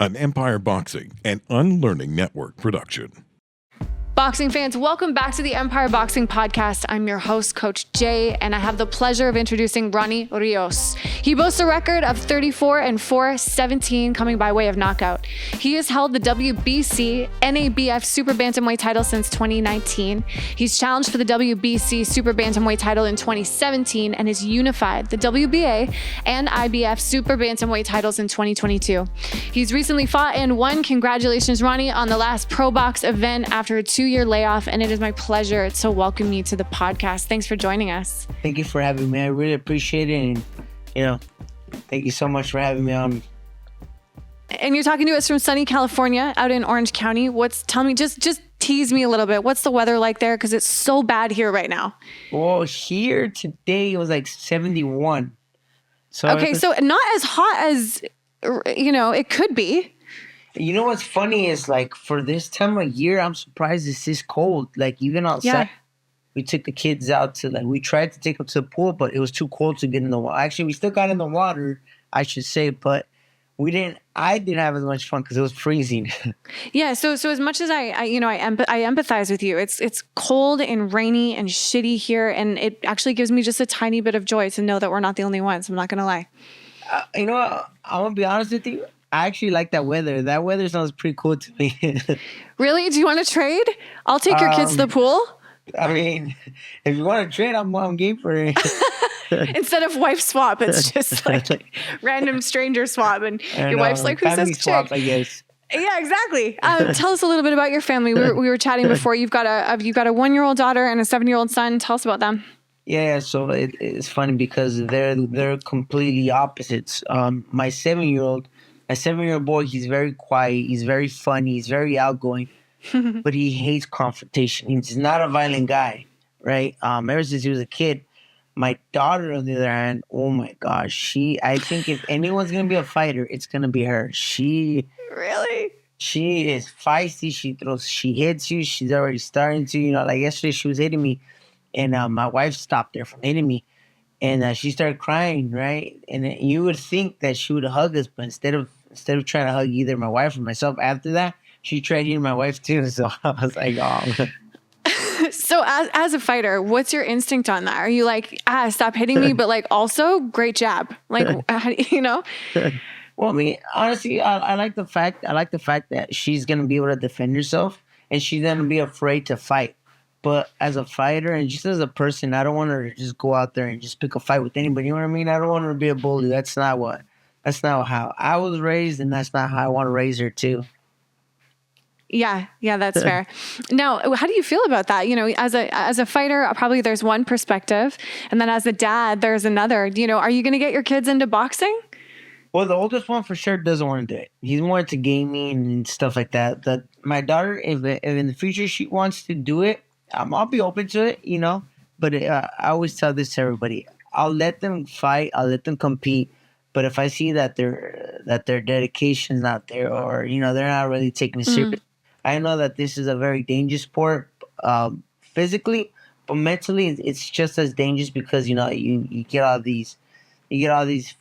an Empire Boxing and Unlearning Network production. Boxing fans, welcome back to the Empire Boxing Podcast. I'm your host, Coach Jay, and I have the pleasure of introducing Ronny Rios. He boasts a record of 34-4, 17 coming by way of knockout. He has held the WBC NABF Super Bantamweight title since 2019. He's challenged for the WBC Super Bantamweight title in 2017 and has unified the WBA and IBF Super Bantamweight titles in 2022. He's recently fought and won. Congratulations, Ronny, on the last Pro Box event after a 2-year layoff, and it is my pleasure to welcome you to the podcast. Thanks for joining us. Thank you for having me. I really appreciate it, and thank you so much for having me on. And you're talking to us from sunny California, out in Orange County. Tell me, just tease me a little bit. What's the weather like there? Because it's so bad here right now. Well, here today it was like 71. So not as hot as it could be. You know what's funny is, like, for this time of year, I'm surprised it's this cold. Like, even outside, we took the kids out we tried to take them to the pool, but it was too cold to get in the water. Actually, we still got in the water, I should say, but I didn't have as much fun because it was freezing. Yeah. So as much as I empathize with you, it's cold and rainy and shitty here. And it actually gives me just a tiny bit of joy to know that we're not the only ones. I'm not going to lie. You know what? I'm going to be honest with you. I actually like that weather. That weather sounds pretty cool to me. Really? Do you want to trade? I'll take your kids to the pool. I mean, if you want to trade, I'm game for it. Instead of wife swap, it's just like random stranger swap. And your wife's like, who's this swap, chick? I guess. Yeah, exactly. Tell us a little bit about your family. We were chatting before. You've got a 1-year-old daughter and a 7-year-old son. Tell us about them. Yeah, so it's funny because they're completely opposites. My 7-year-old boy, he's very quiet, he's very funny, he's very outgoing, but he hates confrontation. He's not a violent guy, right? Ever since he was a kid. My daughter, on the other hand, oh my gosh, I think if anyone's going to be a fighter, it's going to be her. She is feisty, she hits you, she's already starting to, like yesterday she was hitting me, and my wife stopped her from hitting me. And she started crying, right? And you would think that she would hug us, but instead of trying to hug either my wife or myself after that, she tried hitting my wife too. So I was like, oh. So as a fighter, what's your instinct on that? Are you like, stop hitting me, but like also great jab? Like, Well, I mean, honestly, I like the fact that she's gonna be able to defend herself and she's gonna be afraid to fight. But as a fighter and just as a person, I don't want her to just go out there and just pick a fight with anybody. You know what I mean? I don't want her to be a bully. That's not how I was raised, and that's not how I want to raise her too. Yeah, that's fair. Now, how do you feel about that? As a fighter, probably there's one perspective, and then as a dad, there's another. Are you going to get your kids into boxing? Well, the oldest one for sure doesn't want to do it. He's more into gaming and stuff like that. My daughter, if in the future she wants to do it, I'll be open to it, But I always tell this to everybody: I'll let them fight, I'll let them compete. But if I see that their dedication's not there, or they're not really taking it serious, I know that this is a very dangerous sport, physically, but mentally it's just as dangerous because you get all these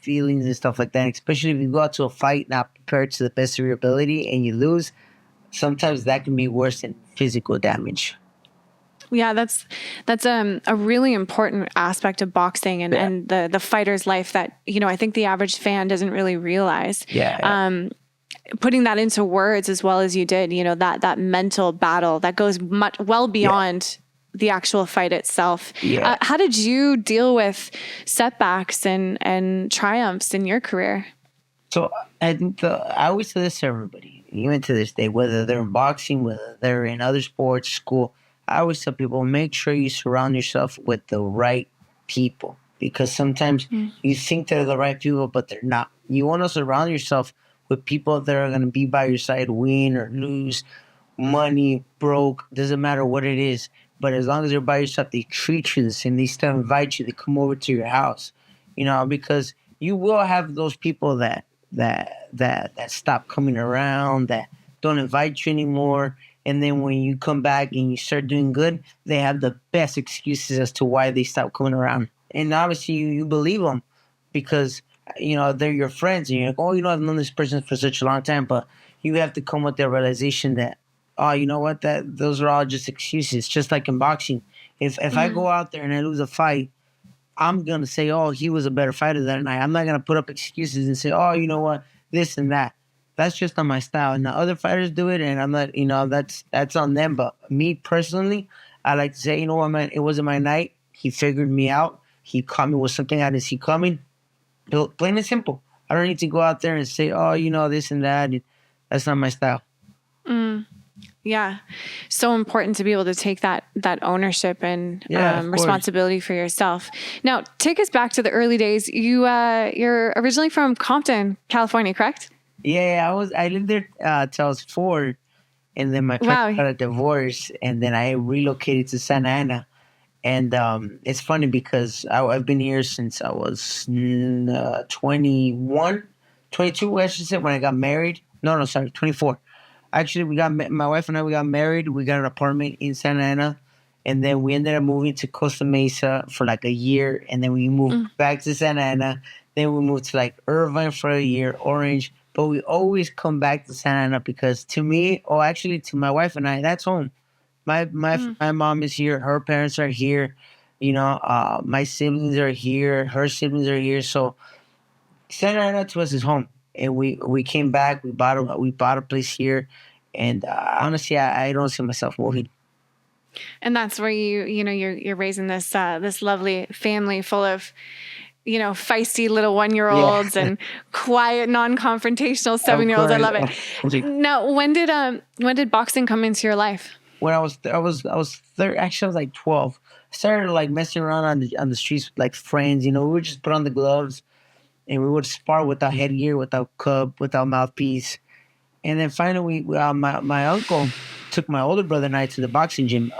feelings and stuff like that. And especially if you go out to a fight not prepared to the best of your ability and you lose, sometimes that can be worse than physical damage. Yeah, that's a really important aspect of boxing and the fighter's life that, I think the average fan doesn't really realize. Yeah. Putting that into words as well as you did, that mental battle that goes well beyond the actual fight itself. Yeah. How did you deal with setbacks and triumphs in your career? So I always say this to everybody, even to this day, whether they're in boxing, whether they're in other sports, school, I always tell people, make sure you surround yourself with the right people, because sometimes you think they're the right people, but they're not. You want to surround yourself with people that are going to be by your side, win or lose, money, broke, doesn't matter what it is. But as long as they're by your side, they treat you the same. They still invite you to come over to your house, because you will have those people that stop coming around, that don't invite you anymore. And then when you come back and you start doing good, they have the best excuses as to why they stopped coming around. And obviously you believe them because they're your friends, and you're like, oh, I've known this person for such a long time, but you have to come with the realization that, oh, you know what, that those are all just excuses. Just like in boxing, if I go out there and I lose a fight, I'm gonna say, oh, he was a better fighter than I. I'm not gonna put up excuses and say, oh, you know what, this and that. That's just not my style. And the other fighters do it, and I'm not, that's on them. But me personally, I like to say, you know what, man, it wasn't my night. He figured me out. He caught me with something I didn't see coming. Plain and simple. I don't need to go out there and say, oh, this and that. That's not my style. Yeah. So important to be able to take that ownership and responsibility for yourself. Now, take us back to the early days. You're originally from Compton, California, correct? Yeah, I lived there till I was 4, and then my parents got a divorce, and then I relocated to Santa Ana. And it's funny because I've been here since I was 21, 22, I should say, when I got married. No, sorry, 24. Actually, my wife and I, we got married. We got an apartment in Santa Ana. And then we ended up moving to Costa Mesa for like a year. And then we moved back to Santa Ana. Then we moved to like Irvine for a year, Orange. But we always come back to Santa Ana because to me, to my wife and I, that's home. My mom is here. Her parents are here. My siblings are here. Her siblings are here. So Santa Ana to us is home. And we came back. We bought a place here. And honestly, I don't see myself moving. And that's where you're raising this lovely family full of feisty little 1-year-olds and quiet, non-confrontational 7-year-olds. I love it. Now, when did boxing come into your life? When I was third, actually I was like 12. I started like messing around on the streets with like friends. We would just put on the gloves and we would spar without headgear, without cup, without mouthpiece. And then finally, my uncle took my older brother and I to the boxing gym.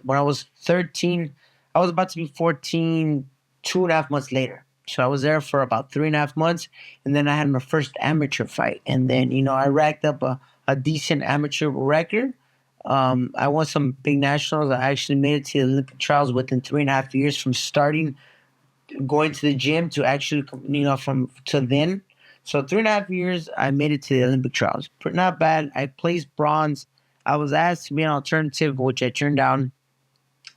When I was 13, I was about to be 14, 2.5 months later. So I was there for about 3.5 months, and then I had my first amateur fight. And then, I racked up a decent amateur record. I won some big nationals. I actually made it to the Olympic trials within 3.5 years from going to the gym to actually, to then. So 3.5 years, I made it to the Olympic trials. Not bad. I placed bronze. I was asked to be an alternative, which I turned down.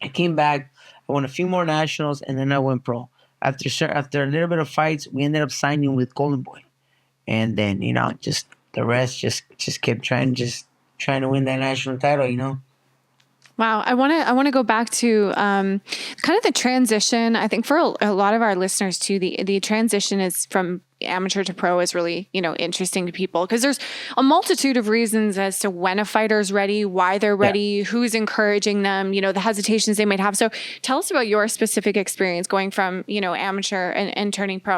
I came back. I won a few more nationals, and then I went pro. After a little bit of fights, we ended up signing with Golden Boy. And then, just the rest just kept trying to win that national title, Wow. I want to go back to kind of the transition. I think for a lot of our listeners too, the transition is from amateur to pro is really, interesting to people because there's a multitude of reasons as to when a fighter's ready, why they're ready, who's encouraging them, the hesitations they might have. So tell us about your specific experience going from, amateur and turning pro.